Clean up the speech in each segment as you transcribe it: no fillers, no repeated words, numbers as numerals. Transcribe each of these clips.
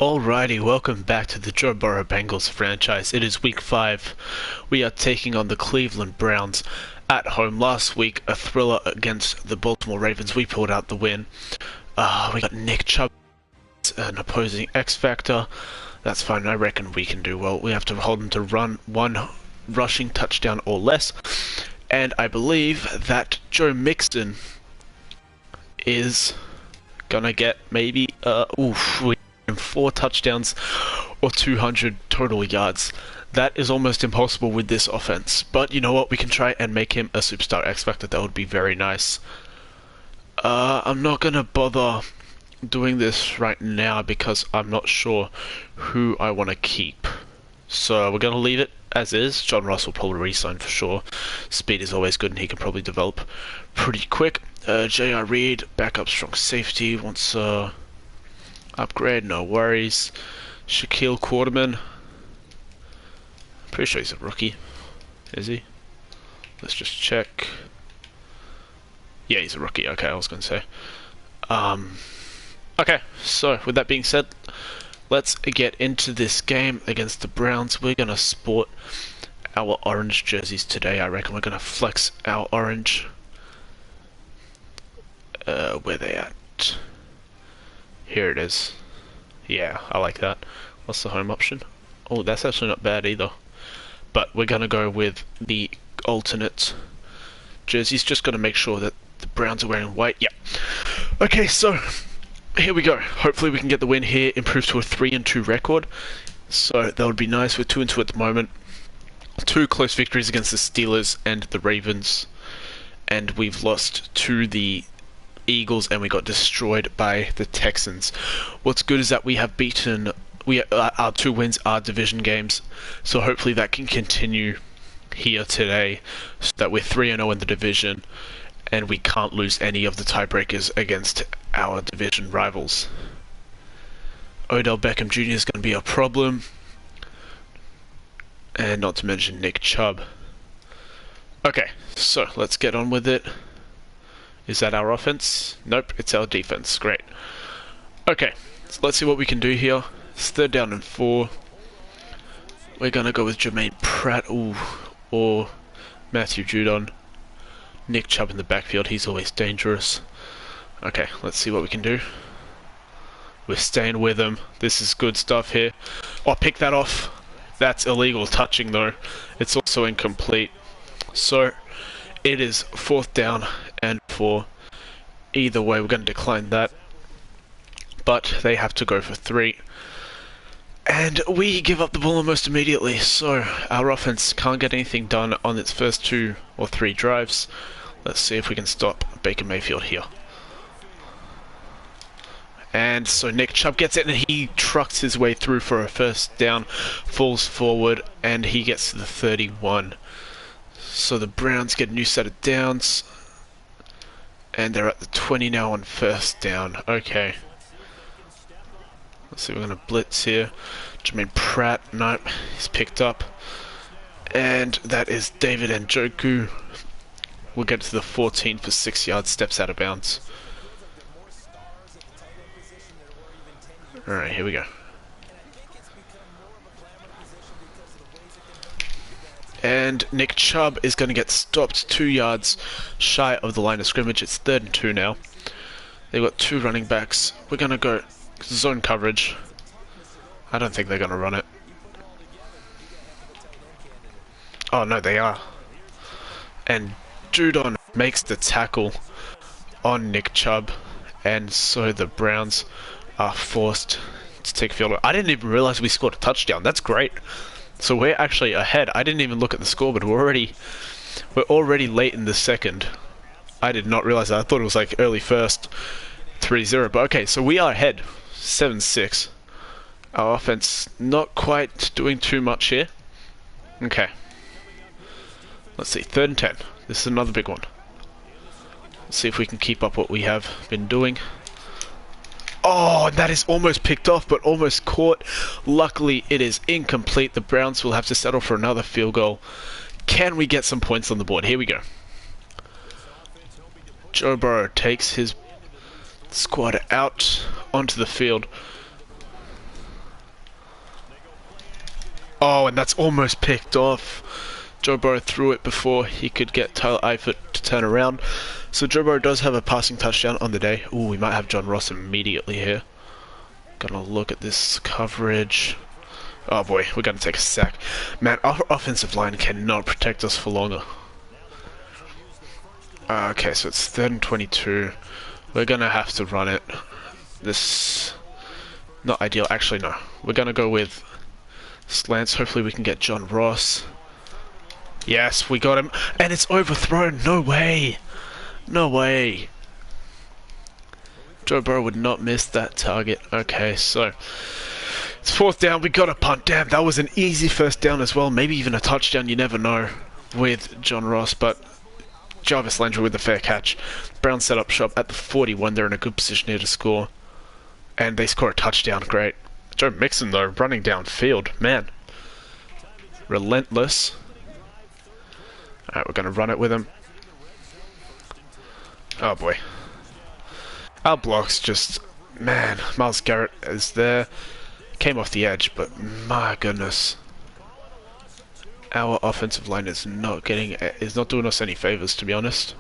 Alrighty, welcome back to the Joe Burrow Bengals franchise. It is week 5. We are taking on the Cleveland Browns at home. Last week, a thriller against the Baltimore Ravens. We pulled out the win. We got Nick Chubb, an opposing X Factor. That's fine, I reckon we can do well. We have to hold him to run one rushing touchdown or less. And I believe that Joe Mixon is gonna get maybe, 4 touchdowns or 200 total yards. That is almost impossible with this offense. But you know what? We can try and make him a superstar X Factor. That would be very nice. I'm not going to bother doing this right now because I'm not sure who I want to keep. So we're going to leave it as is. John Ross will probably re-sign for sure. Speed is always good and he can probably develop pretty quick. J.R. Reed, backup strong safety, wants upgrade, no worries. Shaquille Quarterman. Pretty sure he's a rookie. Is he? Let's just check. Yeah, he's a rookie. Okay, I was going to say. Okay, so with that being said, let's get into this game against the Browns. We're going to sport our orange jerseys today. I reckon we're going to flex our orange. Where they at? Here it is. Yeah, I like that. What's the home option? Oh, that's actually not bad either. But we're going to go with the alternate jerseys. Just got to make sure that the Browns are wearing white. Yeah. Okay, so here we go. Hopefully we can get the win here. Improve to a 3-2 record. So that would be nice. We're 2-2 at the moment. 2 close victories against the Steelers and the Ravens. And we've lost to the Eagles and we got destroyed by the Texans. What's good is that we have beaten our 2 wins are division games, so hopefully that can continue here today so that we're 3-0 in the division and we can't lose any of the tiebreakers against our division rivals. Odell Beckham Jr. is going to be a problem, and not to mention Nick Chubb. Okay, so let's get on with it. Is that our offense? Nope, it's our defense. Great. Okay, so let's see what we can do here. It's 3rd down and 4. We're going to go with Jermaine Pratt or Matthew Judon. Nick Chubb in the backfield, he's always dangerous. Okay, let's see what we can do. We're staying with him. This is good stuff here. Oh, pick that off. That's illegal touching though. It's also incomplete. So, it is 4th down and 4. Either way, we're going to decline that. But they have to go for 3. And we give up the ball almost immediately. So our offense can't get anything done on its first 2 or 3 drives. Let's see if we can stop Baker Mayfield here. And so Nick Chubb gets it and he trucks his way through for a 1st down. Falls forward and he gets to the 31. So the Browns get a new set of downs. And they're at the 20 now on 1st down. Okay. Let's see, we're going to blitz here. Jermaine Pratt, nope, he's picked up. And that is David Njoku. We'll get to the 14 for 6 yards, steps out of bounds. Alright, here we go. And Nick Chubb is going to get stopped 2 yards shy of the line of scrimmage. It's 3rd and 2 now. They've got 2 running backs. We're going to go zone coverage. I don't think they're going to run it. Oh no, they are. And Judon makes the tackle on Nick Chubb. And so the Browns are forced to take a field goal. I didn't even realize we scored a touchdown. That's great. So we're actually ahead. I didn't even look at the score, but we're already late in the 2nd. I did not realize that. I thought it was like early 1st, 3-0. But okay, so we are ahead, 7-6. Our offense not quite doing too much here. Okay. Let's see, 3rd and 10. This is another big one. Let's see if we can keep up what we have been doing. Oh, that is almost picked off, but almost caught. Luckily, it is incomplete. The Browns will have to settle for another field goal. Can we get some points on the board? Here we go. Joe Burrow takes his squad out onto the field. Oh, and that's almost picked off. Joe Burrow threw it before he could get Tyler Eifert to turn around. So Joe Burrow does have a passing touchdown on the day. Ooh, we might have John Ross immediately here. Gonna look at this coverage. Oh boy, we're gonna take a sack. Man, our offensive line cannot protect us for longer. Okay, so it's 3rd and 22. We're gonna have to run it. This... not ideal. Actually, no. We're gonna go with slants. Hopefully we can get John Ross. Yes, we got him. And it's overthrown. No way. No way. Joe Burrow would not miss that target. Okay, so it's 4th down. We got a punt. Damn, that was an easy 1st down as well. Maybe even a touchdown. You never know with John Ross, but Jarvis Landry with the fair catch. Browns set up shop at the 41. They're in a good position here to score. And they score a touchdown. Great. Joe Mixon, though, running downfield. Man. Relentless. Alright, we're going to run it with him. Oh, boy. Our blocks just... man, Myles Garrett is there. Came off the edge, but my goodness. Our offensive line is not doing us any favors, to be honest.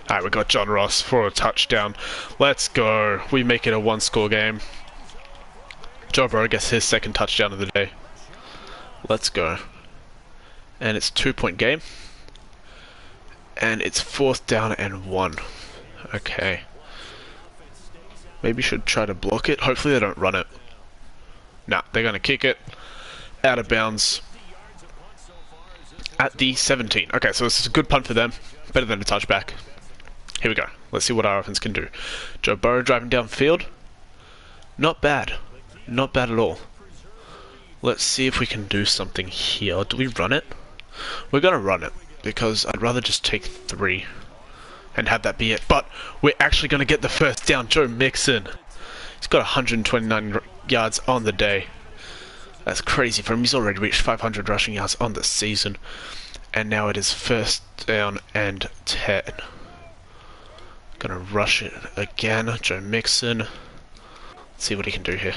Alright, we got John Ross for a touchdown. Let's go. We make it a 1-score game. Joe Burrow gets his 2nd touchdown of the day. Let's go. And it's 2-point game. And it's 4th down and 1. Okay. Maybe should try to block it. Hopefully they don't run it. Nah, they're going to kick it. Out of bounds. At the 17. Okay, so this is a good punt for them. Better than a touchback. Here we go. Let's see what our offense can do. Joe Burrow driving downfield. Not bad. Not bad at all. Let's see if we can do something here. Do we run it? We're going to run it. Because I'd rather just take 3. And have that be it. But we're actually going to get the 1st down. Joe Mixon. He's got 129 yards on the day. That's crazy for him. He's already reached 500 rushing yards on the season. And now it is 1st down and 10. Gonna rush it again. Joe Mixon. Let's see what he can do here.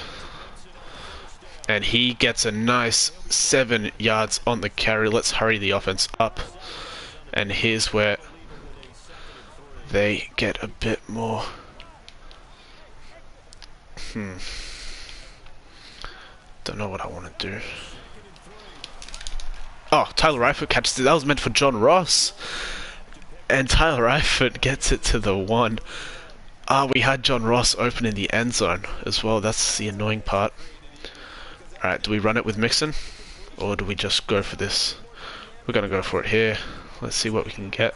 And he gets a nice 7 yards on the carry. Let's hurry the offense up. And here's where they get a bit more. Don't know what I want to do. Oh, Tyler Eifert catches it. That was meant for John Ross. And Tyler Eifert gets it to the 1. We had John Ross open in the end zone as well. That's the annoying part. Alright, do we run it with Mixon? Or do we just go for this? We're going to go for it here. Let's see what we can get.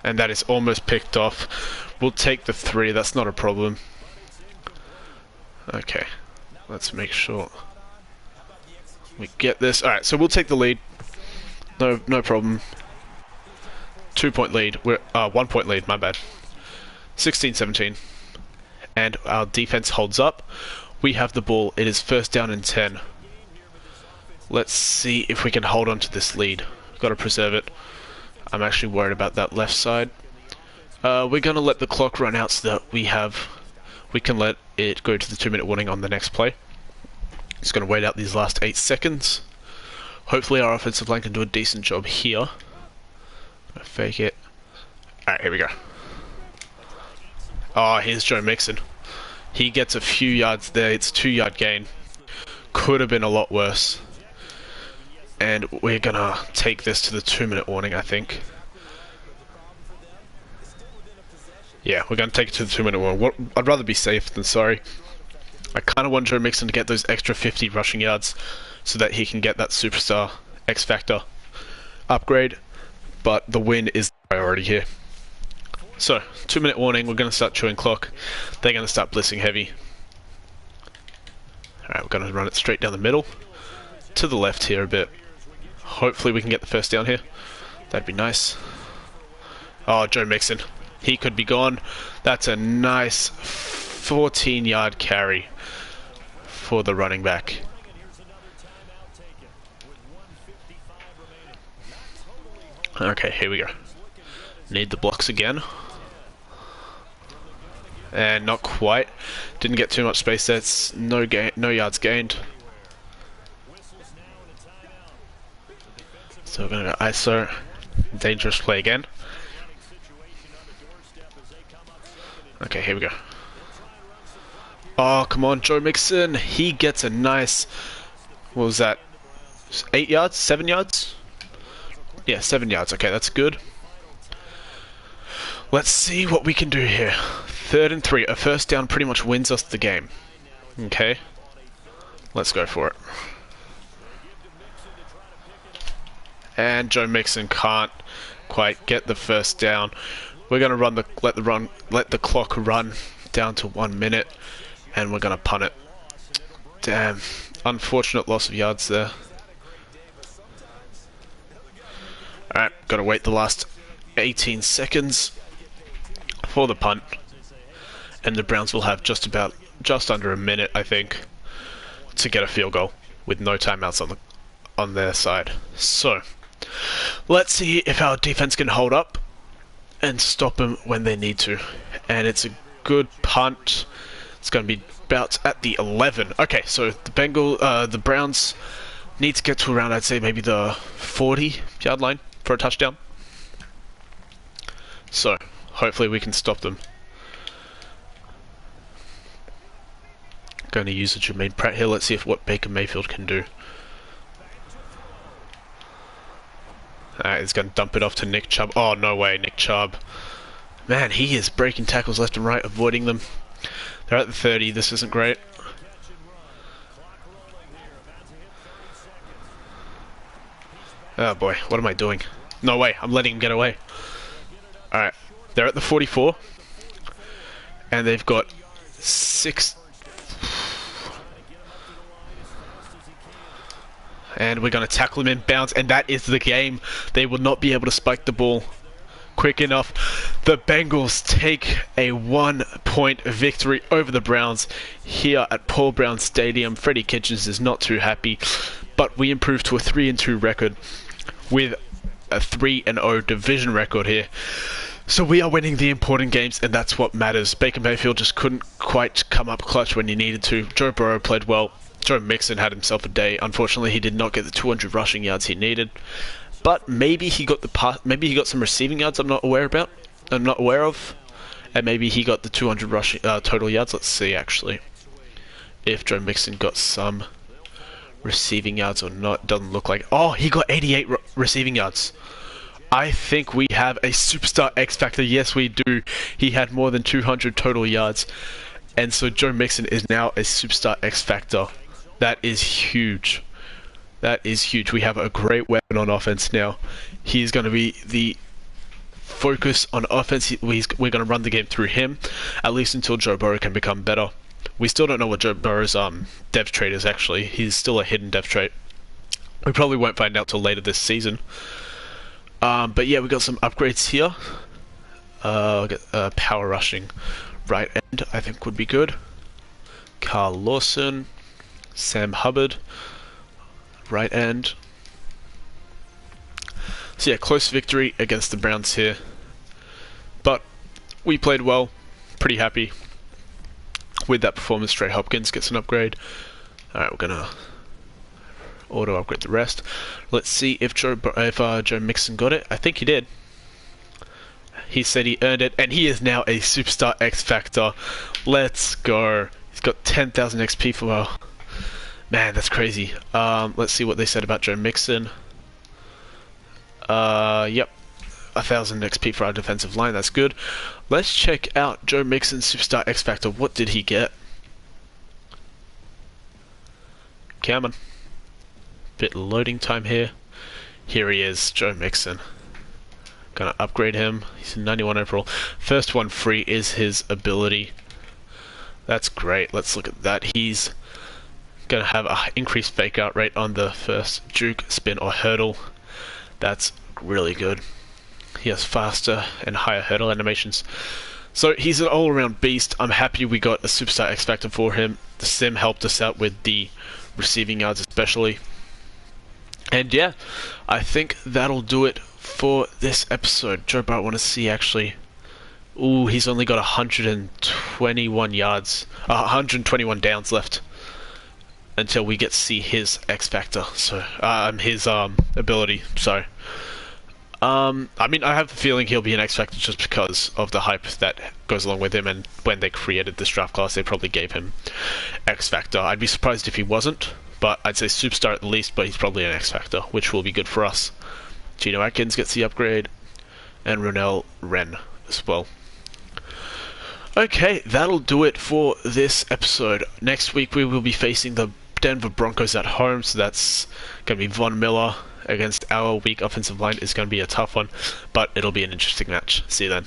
And that is almost picked off. We'll take the 3. That's not a problem. Okay. Let's make sure we get this. Alright, so we'll take the lead. No problem. 2-point lead. We're 1-point lead, my bad. 16-17. And our defense holds up. We have the ball. It is 1st down and 10. Let's see if we can hold on to this lead. We've got to preserve it. I'm actually worried about that left side. We're going to let the clock run out so that we can let it go to the 2-minute warning on the next play. Just going to wait out these last 8 seconds. Hopefully our offensive line can do a decent job here. Fake it. Alright, here we go. Oh, here's Joe Mixon. He gets a few yards there. It's a 2-yard gain. Could have been a lot worse. And we're gonna take this to the 2-minute warning, I think. Yeah, we're gonna take it to the 2-minute warning. I'd rather be safe than sorry. I kind of want Joe Mixon to get those extra 50 rushing yards so that he can get that superstar X Factor upgrade. But the win is the priority here. So, 2-minute warning, we're going to start chewing clock. They're going to start blitzing heavy. Alright, we're going to run it straight down the middle. To the left here a bit. Hopefully we can get the 1st down here. That'd be nice. Oh, Joe Mixon. He could be gone. That's a nice 14-yard carry for the running back. Okay, here we go. Need the blocks again. And not quite. Didn't get too much space there. It's no yards gained. So we're going to go ISO. Dangerous play again. Okay, here we go. Oh, come on, Joe Mixon. He gets a nice... What was that? 8 yards? 7 yards? Yeah, 7 yards. Okay, that's good. Let's see what we can do here. 3rd and 3. A first down pretty much wins us the game. Okay. Let's go for it. And Joe Mixon can't quite get the first down. We're gonna let the clock run down to 1 minute, and we're gonna punt it. Damn, unfortunate loss of yards there. Alright, gotta wait the last 18 seconds for the punt, and the Browns will have just under a minute, I think, to get a field goal with no timeouts on their side. So let's see if our defense can hold up and stop them when they need to. And it's a good punt. It's going to be about at the 11. Okay, so the Browns need to get to around, I'd say maybe the 40-yard line for a touchdown. So hopefully we can stop them. Going to use a Jermaine Pratt here. Let's see what Baker Mayfield can do. He's going to dump it off to Nick Chubb. Oh, no way, Nick Chubb. Man, he is breaking tackles left and right, avoiding them. They're at the 30. This isn't great. Oh boy, what am I doing? No way, I'm letting him get away. Alright, they're at the 44. And they've got 6... And we're going to tackle him in bounds, and that is the game. They will not be able to spike the ball quick enough. The Bengals take a 1-point victory over the Browns here at Paul Brown Stadium. Freddie Kitchens is not too happy, but we improved to a 3-2 record with a 3-0 division record here. So we are winning the important games, and that's what matters. Baker Mayfield just couldn't quite come up clutch when he needed to. Joe Burrow played well. Joe Mixon had himself a day. Unfortunately, he did not get the 200 rushing yards he needed, but maybe he got some receiving yards I'm not aware of, and maybe he got the 200 rushing total yards. Let's see actually if Joe Mixon got some receiving yards or not. Doesn't look like. Oh, he got 88 receiving yards. I think we have a superstar X factor. Yes, we do. He had more than 200 total yards, and so Joe Mixon is now a superstar X factor. That is huge. That is huge. We have a great weapon on offense now. He's going to be the focus on offense. We're going to run the game through him, at least until Joe Burrow can become better. We still don't know what Joe Burrow's dev trait is actually. He's still a hidden dev trait. We probably won't find out till later this season. But yeah, we got some upgrades here. Get power rushing right end, I think would be good. Carl Lawson. Sam Hubbard, right end. So yeah, close victory against the Browns here. But we played well. Pretty happy with that performance. Trey Hopkins gets an upgrade. Alright, we're going to auto-upgrade the rest. Let's see if Joe Mixon got it. I think he did. He said he earned it, and he is now a superstar X Factor. Let's go. He's got 10,000 XP for... Man, that's crazy. Let's see what they said about Joe Mixon. Yep. 1,000 XP for our defensive line. That's good. Let's check out Joe Mixon's Superstar X Factor. What did he get? Come on. Bit loading time here. Here he is, Joe Mixon. Gonna upgrade him. He's a 91 overall. First one free is his ability. That's great. Let's look at that. He's gonna have an increased fake out rate on the first juke, spin, or hurdle. That's really good. He has faster and higher hurdle animations. So he's an all-around beast. I'm happy we got a Superstar X Factor for him. The sim helped us out with the receiving yards especially. And yeah, I think that'll do it for this episode. Joe Burrow, I want to see actually Ooh, he's only got 121 yards, 121 downs left until we get to see his X factor. So, his ability. So, I mean, I have a feeling he'll be an X factor just because of the hype that goes along with him. And when they created this draft class, they probably gave him X factor. I'd be surprised if he wasn't, but I'd say superstar at the least. But he's probably an X factor, which will be good for us. Geno Atkins gets the upgrade, and Ronell Wren as well. Okay, that'll do it for this episode. Next week we will be facing the Denver Broncos at home, so that's going to be Von Miller against our weak offensive line. Is going to be a tough one, but it'll be an interesting match. See you then.